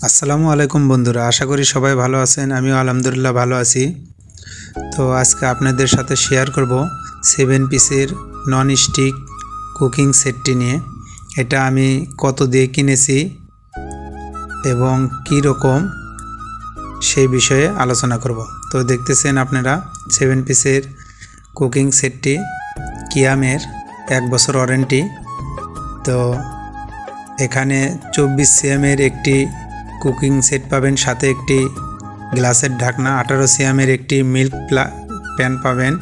আসসালামু আলাইকুম বন্ধুরা, আশা করি সবাই ভালো আছেন। আমিও আলহামদুলিল্লাহ ভালো আছি। তো আজকে আপনাদের সাথে শেয়ার করব 7 পিসের নন স্টিক কুকিং সেটটি নিয়ে। এটা আমি কত দিয়ে কিনেছি এবং কী রকম সেই বিষয়ে আলোচনা করব। তো দেখতেছেন আপনারা 7 পিসের কুকিং সেটটি কিয়ামের 1 বছর ওয়ারেন্টি। তো এখানে 24 সিএমের একটি কুকিং সেট পাবেন, সাথে একটি গ্লাসের ঢাকনা, 18 সিএমের একটি মিল্ক প্যান পাবেন,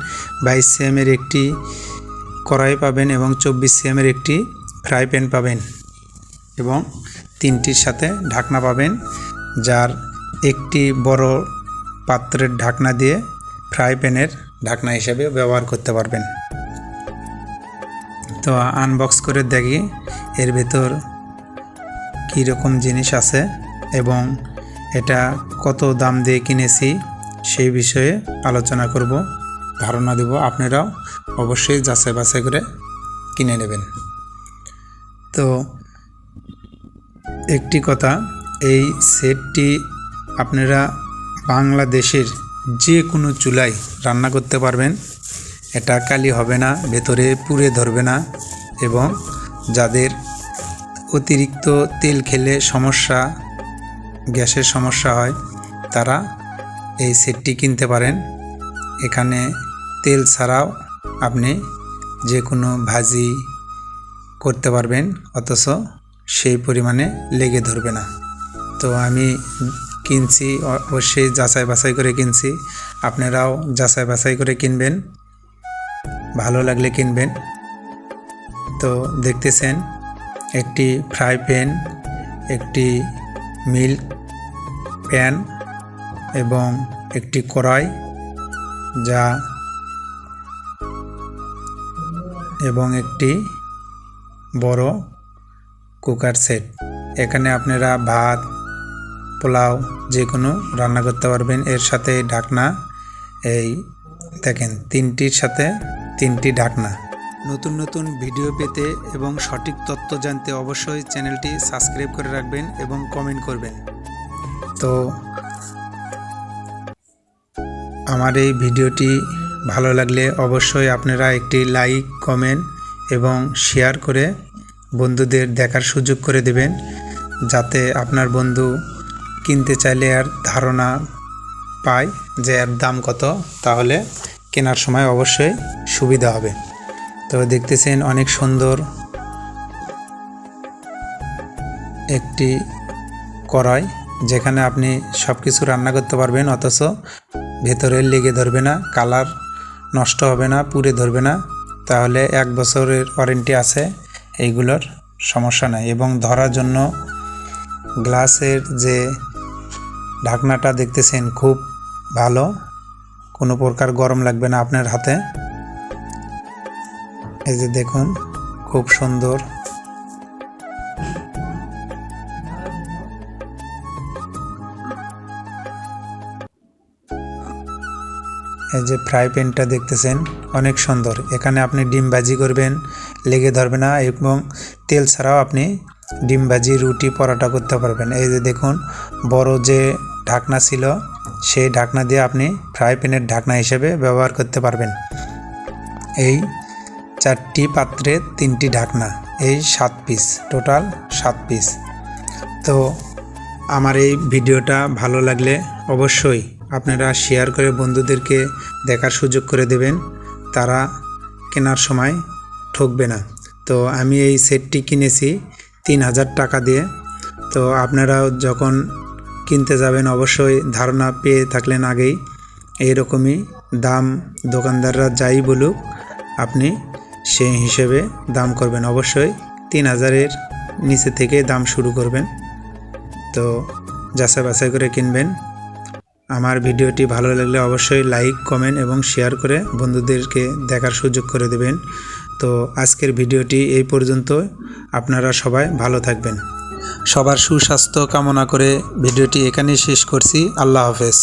22 সিএমের একটি কড়াই পাবেন এবং 24 সিএমের একটি ফ্রাই প্যান পাবেন এবং 3টির সাথে ঢাকনা পাবেন, যার একটি বড় পাত্রের ঢাকনা দিয়ে ফ্রাই প্যানের ঢাকনা হিসেবে ব্যবহার করতে পারবেন। তো আনবক্স করে দেখি এর ভেতর কী রকম জিনিস আছে এবং এটা কত দাম দিয়ে কিনেছি সেই বিষয়ে আলোচনা করব, ধারণা দেব। আপনারাও অবশ্যই যাচাই বাছাই করে কিনে নেবেন। তো একটি কথা, এই সেটটি আপনারা বাংলাদেশের যে কোনো চুলায় রান্না করতে পারবেন। এটা কালি হবে না, ভেতরে পুড়ে ধরবে না এবং যাদের অতিরিক্ত তেল খেলে সমস্যা, গ্যাসের সমস্যা হয়, তারা এই সেটটি কিনতে পারেন। এখানে তেল ছাড়াও আপনি যে কোনো ভাজি করতে পারবেন, অথচ সেই পরিমাণে লেগে ধরবে না। তো আমি কিনছি, অবশ্যই যাচাই বাছাই করে কিনছি। আপনারাও যাচাই বাছাই করে কিনবেন, ভালো লাগলে কিনবেন। তো দেখতেছেন একটি ফ্রাই প্যান, একটি মিল্ক প্যান এবং একটি কড়াই এবং একটি বড় কুকার সেট। এখানে আপনারা ভাত, পোলাও যে কোনো রান্না করতে পারবেন। এর সাথে ঢাকনা, এই দেখেন 3টির সাথে 3টি ঢাকনা। নতুন নতুন ভিডিও পেতে এবং সঠিক তথ্য জানতে অবশ্যই চ্যানেলটি সাবস্ক্রাইব করে রাখবেন এবং কমেন্ট করবেন। তো আমার এই ভিডিওটি ভালো লাগলে অবশ্যই আপনারা একটি লাইক, কমেন্ট এবং শেয়ার করে বন্ধুদের দেখার সুযোগ করে দেবেন, যাতে আপনার বন্ধু কিনতে চাইলে আর ধারণা পায় যে এর দাম কত, তাহলে কেনার সময় অবশ্যই সুবিধা হবে। তো দেখতেছেন অনেক সুন্দর একটি কড়াই, যেখানে আপনি সব কিছু রান্না করতে পারবেন, অথচ ভেতরে লেগে ধরবে না, কালার নষ্ট হবে না, পুড়ে ধরবে না। তাহলে 1 বছরের ওয়ারেন্টি আছে, এইগুলোর সমস্যা নাই। এবং ধরার জন্য গ্লাসের যে ঢাকনাটা দেখতেছেন খুব ভালো, কোনো প্রকার গরম লাগবে না আপনার হাতে। এই যে দেখুন, খুব সুন্দর। এই যে ফ্রাই প্যানটা দেখতেছেন অনেক সুন্দর। এখানে আপনি ডিম ভাজি করবেন, লেগে ধরবে না এবং তেল ছাড়াও আপনি ডিম ভাজি, রুটি, পরোটা করতে পারবেন। এই যে দেখুন, বড় যে ঢাকনা ছিল সেই ঢাকনা দিয়ে আপনি ফ্রাই প্যানের ঢাকনা হিসেবে ব্যবহার করতে পারবেন। এই 4টি পাত্রে 3টি ঢাকনা, এই 7 পিস, টোটাল 7 পিস। তো আমার এই ভিডিওটা ভালো লাগলে অবশ্যই আপনারা শেয়ার করে বন্ধুদেরকে দেখার সুযোগ করে দেবেন, তারা কেনার সময় ঠকবে না। তো আমি এই সেটটি কিনেছি 3000 টাকা দিয়ে। তো আপনারাও যখন কিনতে যাবেন অবশ্যই ধারণা পেয়ে থাকলেন আগেই, এইরকমই দাম দোকানদাররা যাই বলুক, আপনি সেই হিসেবে দাম করবেন। অবশ্যই 3000-এর নিচে থেকে দাম শুরু করবেন। তো যাচাই বাছাই করে কিনবেন। আমার ভিডিওটি ভালো লাগলে অবশ্যই লাইক, কমেন্ট এবং শেয়ার করে বন্ধুদেরকে দেখার সুযোগ করে দেবেন। তো আজকের ভিডিওটি এই পর্যন্ত। আপনারা সবাই ভালো থাকবেন। সবার সুস্বাস্থ্য কামনা করে ভিডিওটি এখানেই শেষ করছি। আল্লাহ হাফেজ।